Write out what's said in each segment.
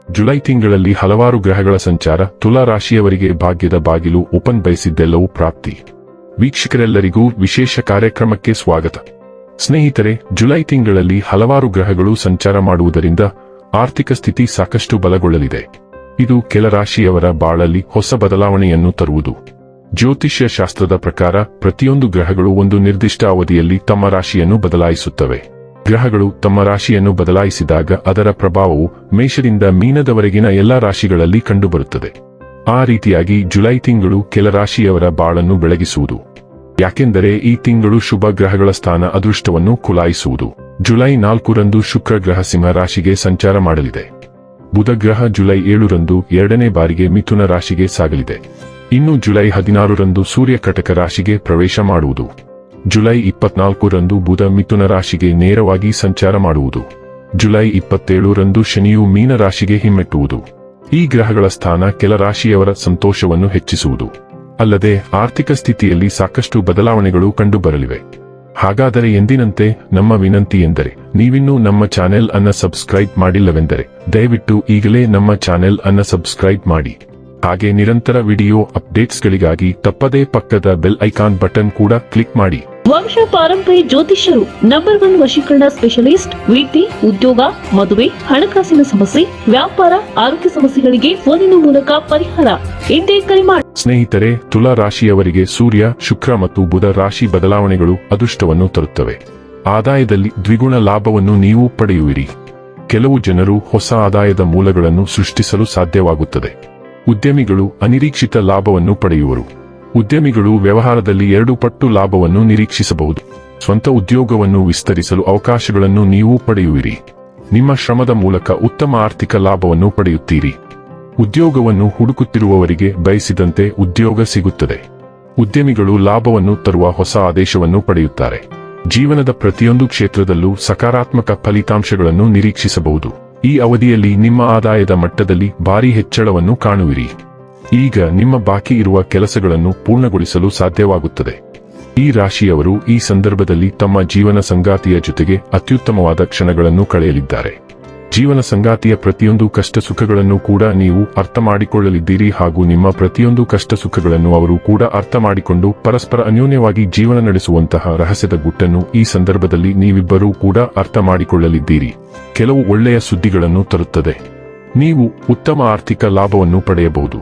July ತಿಂಗಳಲ್ಲಿ ಹಲವಾರು ಗ್ರಹಗಳ ಸಂಚಾರ ತುಲಾ ರಾಶಿಯವರಿಗೆ ಭಾಗ್ಯದ ಬಾಗಿಲು ಓಪನ್ ಬಯಸಿದ್ದೆಲ್ಲವೂ ಪ್ರಾಪ್ತಿ. ವೀಕ್ಷಕರೆಲ್ಲರಿಗೂ ವಿಶೇಷ ಕಾರ್ಯಕ್ರಮಕ್ಕೆ ಸ್ವಾಗತ. ಸ್ನೇಹಿತರೆ, ಜುಲೈ ತಿಂಗಳಲ್ಲಿ ಹಲವಾರು ಗ್ರಹಗಳು ಸಂಚಾರ ಮಾಡುವುದರಿಂದ ಆರ್ಥಿಕ ಸ್ಥಿತಿ ಸಾಕಷ್ಟು ಬಲಗೊಳ್ಳಲಿದೆ. ಇದು ಕೆಲ ರಾಶಿಯವರ ಬಾಳಲ್ಲಿ ಹೊಸ ಬದಲಾವಣೆಯನ್ನು ತರುವುದು. ಜ್ಯೋತಿಷ್ಯ ಶಾಸ್ತ್ರದ ಪ್ರಕಾರ ಪ್ರತಿಯೊಂದು ಗ್ರಹಗಳು ಒಂದು ನಿರ್ದಿಷ್ಟ ಅವಧಿಯಲ್ಲಿ ತಮ್ಮ ರಾಶಿಯನ್ನು ಬದಲಾಯಿಸುತ್ತವೆ. ಗ್ರಹಗಳು ತಮ್ಮ ರಾಶಿಯನ್ನು ಬದಲಾಯಿಸಿದಾಗ ಅದರ ಪ್ರಭಾವವು ಮೇಷದಿಂದ ಮೀನದವರೆಗಿನ ಎಲ್ಲಾ ರಾಶಿಗಳಲ್ಲಿ ಕಂಡುಬರುತ್ತದೆ. ಆ ರೀತಿಯಾಗಿ ಜುಲೈ ತಿಂಗಳು ಕೆಲ ರಾಶಿಯವರ ಬಾಳನ್ನು ಬೆಳಗಿಸುವುದು. ಯಾಕೆಂದರೆ ಈ ತಿಂಗಳು ಶುಭ ಗ್ರಹಗಳ ಸ್ಥಾನ ಅದೃಷ್ಟವನ್ನು ಕುಲಾಯಿಸುವುದು. ಜುಲೈ 4ರಂದು ಶುಕ್ರ ಗ್ರಹ ಸಿಂಹ ರಾಶಿಗೆ ಸಂಚಾರ ಮಾಡಲಿದೆ. ಬುಧ ಗ್ರಹ ಜುಲೈ 7ರಂದು ಎರಡನೇ ಬಾರಿಗೆ ಮಿಥುನ ರಾಶಿಗೆ ಸಾಗಲಿದೆ. ಇನ್ನು ಜುಲೈ 16ರಂದು ಸೂರ್ಯ ಕಟಕ ರಾಶಿಗೆ ಪ್ರವೇಶ ಮಾಡುವುದು. ಜುಲೈ 24ರಂದು ಬುಧ ಮಿಥುನ ರಾಶಿಗೆ ನೇರವಾಗಿ ಸಂಚಾರ ಮಾಡುವುದು. ಜುಲೈ 27ರಂದು ಶನಿಯು ಮೀನ ರಾಶಿಗೆ ಹಿಮ್ಮೆಟ್ಟುವುದು. ಈ ಗ್ರಹಗಳ ಸ್ಥಾನ ಕೆಲ ರಾಶಿಯವರ ಸಂತೋಷವನ್ನು ಹೆಚ್ಚಿಸುವುದು. ಅಲ್ಲದೆ ಆರ್ಥಿಕ ಸ್ಥಿತಿಯಲ್ಲಿ ಸಾಕಷ್ಟು ಬದಲಾವಣೆಗಳು ಕಂಡುಬರಲಿವೆ. ಹಾಗಾದರೆ ಎಂದಿನಂತೆ ನಮ್ಮ ವಿನಂತಿ ಎಂದರೆ, ನೀವಿನ್ನೂ ನಮ್ಮ ಚಾನೆಲ್ ಅನ್ನು ಸಬ್ಸ್ಕ್ರೈಬ್ ಮಾಡಿಲ್ಲವೆಂದರೆ ದಯವಿಟ್ಟು ಈಗಲೇ ನಮ್ಮ ಚಾನೆಲ್ ಅನ್ನು ಸಬ್ಸ್ಕ್ರೈಬ್ ಮಾಡಿ. ಹಾಗೆ ನಿರಂತರ ವಿಡಿಯೋ ಅಪ್ಡೇಟ್ಸ್ಗಳಿಗಾಗಿ ತಪ್ಪದೇ ಪಕ್ಕದ ಬೆಲ್ ಐಕಾನ್ ಬಟನ್ ಕೂಡ ಕ್ಲಿಕ್ ಮಾಡಿ. ವಂಶ ಪಾರಂಪರ್ಯ ಜ್ಯೋತಿಷ್ಯರು ನಂಬರ್ 1 ವಶೀಕರಣ ಸ್ಪೆಷಲಿಸ್ಟ್. ವೃತ್ತಿ, ಉದ್ಯೋಗ, ಮದುವೆ, ಹಣಕಾಸಿನ ಸಮಸ್ಯೆ, ವ್ಯಾಪಾರ, ಆರೋಗ್ಯ ಸಮಸ್ಯೆಗಳಿಗೆ ಫೋನಿನ ಮೂಲಕ ಪರಿಹಾರ. ಇಂದೇ ಕರೆ ಮಾಡಿ. ಸ್ನೇಹಿತರೆ, ತುಲಾ ರಾಶಿಯವರಿಗೆ ಸೂರ್ಯ, ಶುಕ್ರ ಮತ್ತು ಬುಧ ರಾಶಿ ಬದಲಾವಣೆಗಳು ಅದೃಷ್ಟವನ್ನು ತರುತ್ತವೆ. ಆದಾಯದಲ್ಲಿ ದ್ವಿಗುಣ ಲಾಭವನ್ನು ನೀವು ಪಡೆಯುವಿರಿ. ಕೆಲವು ಜನರು ಹೊಸ ಆದಾಯದ ಮೂಲಗಳನ್ನು ಸೃಷ್ಟಿಸಲು ಸಾಧ್ಯವಾಗುತ್ತದೆ. ಉದ್ಯಮಿಗಳು ಅನಿರೀಕ್ಷಿತ ಲಾಭವನ್ನು ಪಡೆಯುವರು. ಉದ್ಯಮಿಗಳು ವ್ಯವಹಾರದಲ್ಲಿ 2 ಪಟ್ಟು ಲಾಭವನ್ನು ನಿರೀಕ್ಷಿಸಬಹುದು. ಸ್ವಂತ ಉದ್ಯೋಗವನ್ನು ವಿಸ್ತರಿಸಲು ಅವಕಾಶಗಳನ್ನು ನೀವು ಪಡೆಯುವಿರಿ. ನಿಮ್ಮ ಶ್ರಮದ ಮೂಲಕ ಉತ್ತಮ ಆರ್ಥಿಕ ಲಾಭವನ್ನು ಪಡೆಯುತ್ತೀರಿ. ಉದ್ಯೋಗವನ್ನು ಹುಡುಕುತ್ತಿರುವವರಿಗೆ ಬಯಸಿದಂತೆ ಉದ್ಯೋಗ ಸಿಗುತ್ತದೆ. ಉದ್ಯಮಿಗಳು ಲಾಭವನ್ನು ತರುವ ಹೊಸ ಆದೇಶವನ್ನು ಪಡೆಯುತ್ತಾರೆ. ಜೀವನದ ಪ್ರತಿಯೊಂದು ಕ್ಷೇತ್ರದಲ್ಲೂ ಸಕಾರಾತ್ಮಕ ಫಲಿತಾಂಶಗಳನ್ನು ನಿರೀಕ್ಷಿಸಬಹುದು. ಈ ಅವಧಿಯಲ್ಲಿ ನಿಮ್ಮ ಆದಾಯದ ಮಟ್ಟದಲ್ಲಿ ಭಾರೀ ಹೆಚ್ಚಳವನ್ನು ಕಾಣುವಿರಿ. ಈಗ ನಿಮ್ಮ ಬಾಕಿ ಇರುವ ಕೆಲಸಗಳನ್ನು ಪೂರ್ಣಗೊಳಿಸಲು ಸಾಧ್ಯವಾಗುತ್ತದೆ. ಈ ರಾಶಿಯವರು ಈ ಸಂದರ್ಭದಲ್ಲಿ ತಮ್ಮ ಜೀವನ ಸಂಗಾತಿಯ ಜೊತೆಗೆ ಅತ್ಯುತ್ತಮವಾದ ಕ್ಷಣಗಳನ್ನು ಕಳೆಯಲಿದ್ದಾರೆ. ಜೀವನ ಸಂಗಾತಿಯ ಪ್ರತಿಯೊಂದು ಕಷ್ಟ ಸುಖಗಳನ್ನು ಕೂಡ ನೀವು ಅರ್ಥ ಮಾಡಿಕೊಳ್ಳಲಿದ್ದೀರಿ ಹಾಗೂ ನಿಮ್ಮ ಪ್ರತಿಯೊಂದು ಕಷ್ಟ ಸುಖಗಳನ್ನು ಅವರು ಕೂಡ ಅರ್ಥ ಮಾಡಿಕೊಂಡು ಪರಸ್ಪರ ಅನ್ಯೋನ್ಯವಾಗಿ ಜೀವನ ನಡೆಸುವಂತಹ ರಹಸ್ಯದ ಗುಟ್ಟನ್ನು ಈ ಸಂದರ್ಭದಲ್ಲಿ ನೀವಿಬ್ಬರೂ ಕೂಡ ಅರ್ಥ ಮಾಡಿಕೊಳ್ಳಲಿದ್ದೀರಿ. ಕೆಲವು ಒಳ್ಳೆಯ ಸುದ್ದಿಗಳನ್ನು ತರುತ್ತದೆ. ನೀವು ಉತ್ತಮ ಆರ್ಥಿಕ ಲಾಭವನ್ನು ಪಡೆಯಬಹುದು.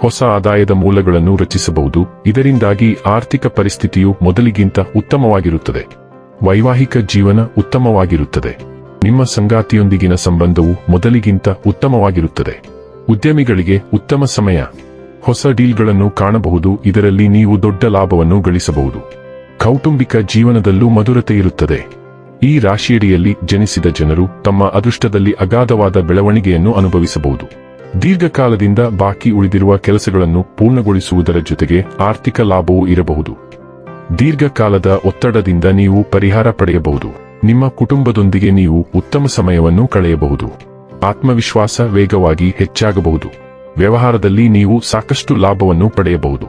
ಹೊಸ ಆದಾಯದ ಮೂಲಗಳನ್ನು ರಚಿಸಬಹುದು. ಇದರಿಂದಾಗಿ ಆರ್ಥಿಕ ಪರಿಸ್ಥಿತಿಯು ಮೊದಲಿಗಿಂತ ಉತ್ತಮವಾಗಿರುತ್ತದೆ. ವೈವಾಹಿಕ ಜೀವನ ಉತ್ತಮವಾಗಿರುತ್ತದೆ. ನಿಮ್ಮ ಸಂಗಾತಿಯೊಂದಿಗಿನ ಸಂಬಂಧವು ಮೊದಲಿಗಿಂತ ಉತ್ತಮವಾಗಿರುತ್ತದೆ. ಉದ್ಯಮಿಗಳಿಗೆ ಉತ್ತಮ ಸಮಯ. ಹೊಸ ಡೀಲ್ಗಳನ್ನು ಕಾಣಬಹುದು. ಇದರಲ್ಲಿ ನೀವು ದೊಡ್ಡ ಲಾಭವನ್ನು ಗಳಿಸಬಹುದು. ಕೌಟುಂಬಿಕ ಜೀವನದಲ್ಲೂ ಮಧುರತೆ ಇರುತ್ತದೆ. ಈ ರಾಶಿಯಡಿಯಲ್ಲಿ ಜನಿಸಿದ ಜನರು ತಮ್ಮ ಅದೃಷ್ಟದಲ್ಲಿ ಅಗಾಧವಾದ ಬೆಳವಣಿಗೆಯನ್ನು ಅನುಭವಿಸಬಹುದು. ದೀರ್ಘಕಾಲದಿಂದ ಬಾಕಿ ಉಳಿದಿರುವ ಕೆಲಸಗಳನ್ನು ಪೂರ್ಣಗೊಳಿಸುವುದರ ಜೊತೆಗೆ ಆರ್ಥಿಕ ಲಾಭವೂ ಇರಬಹುದು. ದೀರ್ಘಕಾಲದ ಒತ್ತಡದಿಂದ ನೀವು ಪರಿಹಾರ ಪಡೆಯಬಹುದು. ನಿಮ್ಮ ಕುಟುಂಬದೊಂದಿಗೆ ನೀವು ಉತ್ತಮ ಸಮಯವನ್ನು ಕಳೆಯಬಹುದು. ಆತ್ಮವಿಶ್ವಾಸ ವೇಗವಾಗಿ ಹೆಚ್ಚಾಗಬಹುದು. ವ್ಯವಹಾರದಲ್ಲಿ ನೀವು ಸಾಕಷ್ಟು ಲಾಭವನ್ನು ಪಡೆಯಬಹುದು.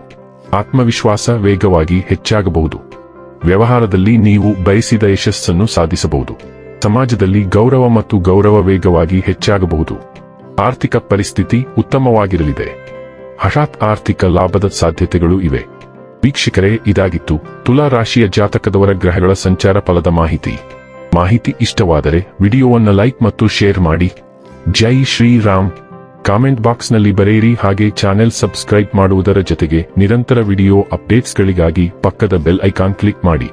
ಆತ್ಮವಿಶ್ವಾಸ ವೇಗವಾಗಿ ಹೆಚ್ಚಾಗಬಹುದು. ವ್ಯವಹಾರದಲ್ಲಿ ನೀವು ಬಯಸಿದ ಯಶಸ್ಸನ್ನು ಸಾಧಿಸಬಹುದು. ಸಮಾಜದಲ್ಲಿ ಗೌರವ ಮತ್ತು ಗೌರವ ವೇಗವಾಗಿ ಹೆಚ್ಚಾಗಬಹುದು. ಆರ್ಥಿಕ ಪರಿಸ್ಥಿತಿ ಉತ್ತಮವಾಗಿರಲಿದೆ. ಹಠಾತ್ ಆರ್ಥಿಕ ಲಾಭದ ಸಾಧ್ಯತೆಗಳು ಇವೆ. ವೀಕ್ಷಕರೇ, ಇದಾಗಿತ್ತು ತುಲಾ ರಾಶಿಯ ಜಾತಕದವರ ಗ್ರಹಗಳ ಸಂಚಾರ ಫಲದ ಮಾಹಿತಿ ಇಷ್ಟವಾದರೆ ವಿಡಿಯೋವನ್ನು ಲೈಕ್ ಮತ್ತು ಶೇರ್ ಮಾಡಿ. ಜೈ ಶ್ರೀರಾಮ್. ಕಾಮೆಂಟ್ ಬಾಕ್ಸ್ನಲ್ಲಿ ಬರೆಯಿರಿ. ಹಾಗೆ ಚಾನೆಲ್ ಸಬ್ಸ್ಕ್ರೈಬ್ ಮಾಡುವುದರ ಜೊತೆಗೆ ನಿರಂತರ ವಿಡಿಯೋ ಅಪ್ಡೇಟ್ಸ್ಗಳಿಗಾಗಿ ಪಕ್ಕದ ಬೆಲ್ ಐಕಾನ್ ಕ್ಲಿಕ್ ಮಾಡಿ.